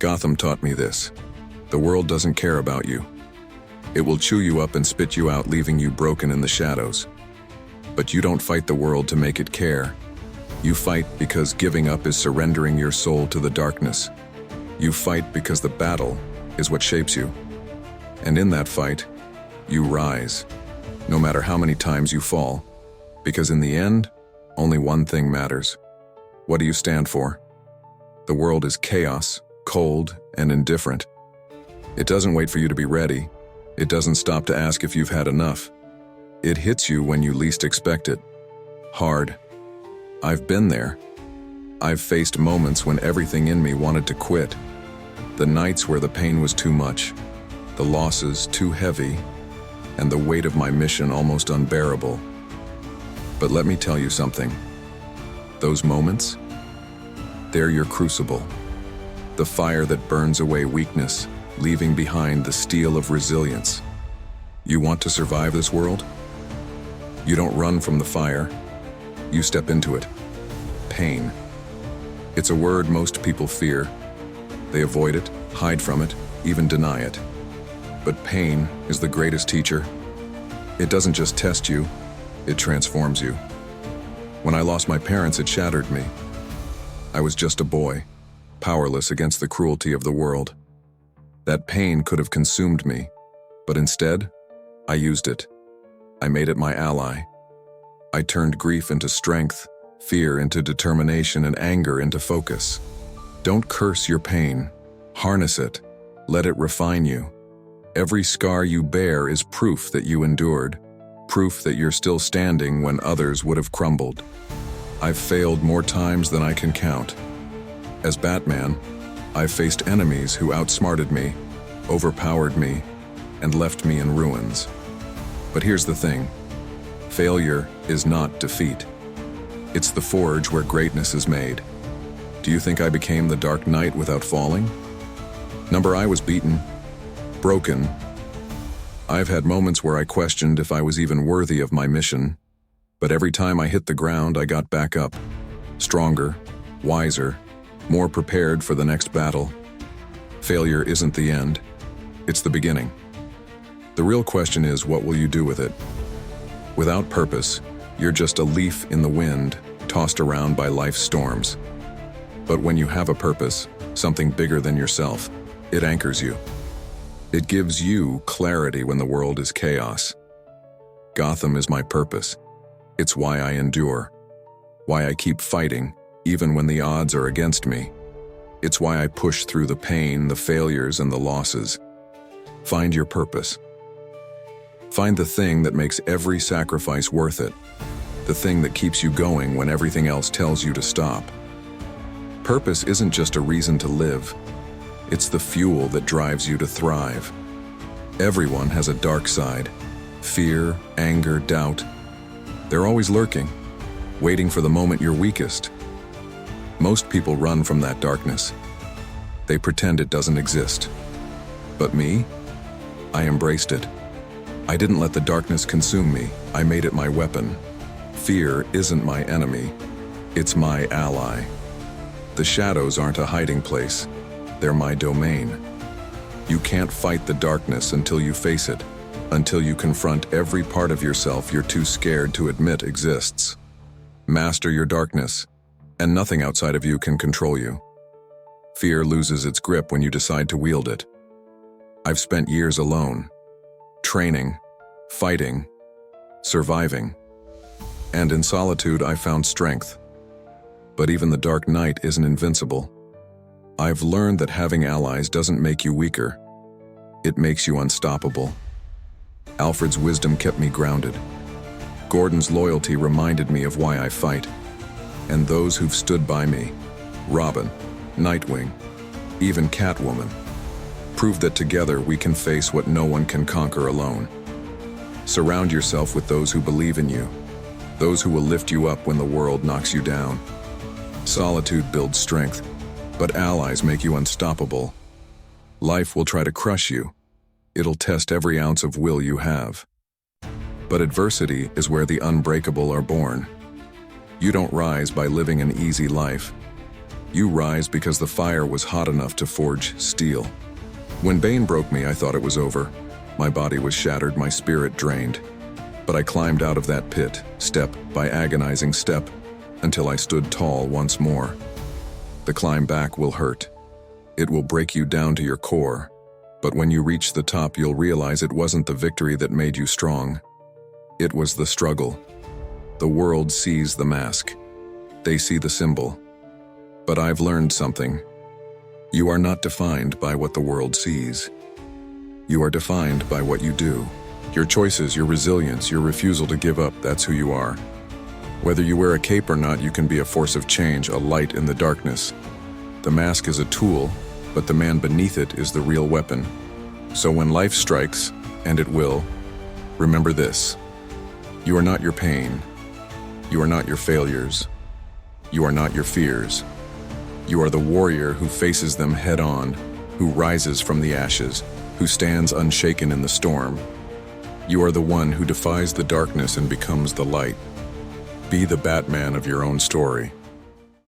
Gotham taught me this. The world doesn't care about you. It will chew you up and spit you out, leaving you broken in the shadows. But you don't fight the world to make it care. You fight because giving up is surrendering your soul to the darkness. You fight because the battle is what shapes you. And in that fight, you rise, no matter how many times you fall. Because in the end, only one thing matters. What do you stand for? The world is chaos, cold, and indifferent. It doesn't wait for you to be ready. It doesn't stop to ask if you've had enough. It hits you when you least expect it. Hard. I've been there. I've faced moments when everything in me wanted to quit. The nights where the pain was too much, the losses too heavy, and the weight of my mission almost unbearable. But let me tell you something. Those moments, they're your crucible. The fire that burns away weakness, leaving behind the steel of resilience. You want to survive this world? You don't run from the fire. You step into it. Pain. It's a word most people fear. They avoid it, hide from it, even deny it. But pain is the greatest teacher. It doesn't just test you, it transforms you. When I lost my parents, it shattered me. I was just a boy, powerless against the cruelty of the world. That pain could have consumed me, but instead, I used it. I made it my ally. I turned grief into strength, fear into determination, and anger into focus. Don't curse your pain. Harness it. Let it refine you. Every scar you bear is proof that you endured, proof that you're still standing when others would have crumbled. I've failed more times than I can count. As Batman, I've faced enemies who outsmarted me, overpowered me, and left me in ruins. But here's the thing. Failure is not defeat. It's the forge where greatness is made. Do you think I became the Dark Knight without falling? I was beaten, broken. I've had moments where I questioned if I was even worthy of my mission, but every time I hit the ground, I got back up, stronger, wiser, more prepared for the next battle. Failure isn't the end, it's the beginning. The real question is, what will you do with it? Without purpose, you're just a leaf in the wind, tossed around by life's storms. But when you have a purpose, something bigger than yourself, it anchors you. It gives you clarity when the world is chaos. Gotham is my purpose. It's why I endure, why I keep fighting, even when the odds are against me. It's why I push through the pain, the failures, and the losses. Find your purpose. Find the thing that makes every sacrifice worth it, the thing that keeps you going when everything else tells you to stop. Purpose isn't just a reason to live. It's the fuel that drives you to thrive. Everyone has a dark side. Fear, anger, doubt. They're always lurking, waiting for the moment you're weakest. Most people run from that darkness. They pretend it doesn't exist. But me? I embraced it. I didn't let the darkness consume me. I made it my weapon. Fear isn't my enemy. It's my ally. The shadows aren't a hiding place. They're my domain. You can't fight the darkness until you face it, until you confront every part of yourself you're too scared to admit exists. Master your darkness, and nothing outside of you can control you. Fear loses its grip when you decide to wield it. I've spent years alone, training, fighting, surviving. And in solitude, I found strength. But even the Dark Knight isn't invincible. I've learned that having allies doesn't make you weaker. It makes you unstoppable. Alfred's wisdom kept me grounded. Gordon's loyalty reminded me of why I fight. And those who've stood by me, Robin, Nightwing, even Catwoman, prove that together we can face what no one can conquer alone. Surround yourself with those who believe in you, those who will lift you up when the world knocks you down. Solitude builds strength, but allies make you unstoppable. Life will try to crush you. It'll test every ounce of will you have. But adversity is where the unbreakable are born. You don't rise by living an easy life. You rise because the fire was hot enough to forge steel. When Bane broke me, I thought it was over. My body was shattered, my spirit drained. But I climbed out of that pit, step by agonizing step, until I stood tall once more. The climb back will hurt. It will break you down to your core. But when you reach the top, you'll realize it wasn't the victory that made you strong. It was the struggle. The world sees the mask. They see the symbol. But I've learned something. You are not defined by what the world sees. You are defined by what you do. Your choices, your resilience, your refusal to give up, that's who you are. Whether you wear a cape or not, you can be a force of change, a light in the darkness. The mask is a tool, but the man beneath it is the real weapon. So when life strikes, and it will, remember this. You are not your pain. You are not your failures. You are not your fears. You are the warrior who faces them head-on, who rises from the ashes, who stands unshaken in the storm. You are the one who defies the darkness and becomes the light. Be the Batman of your own story.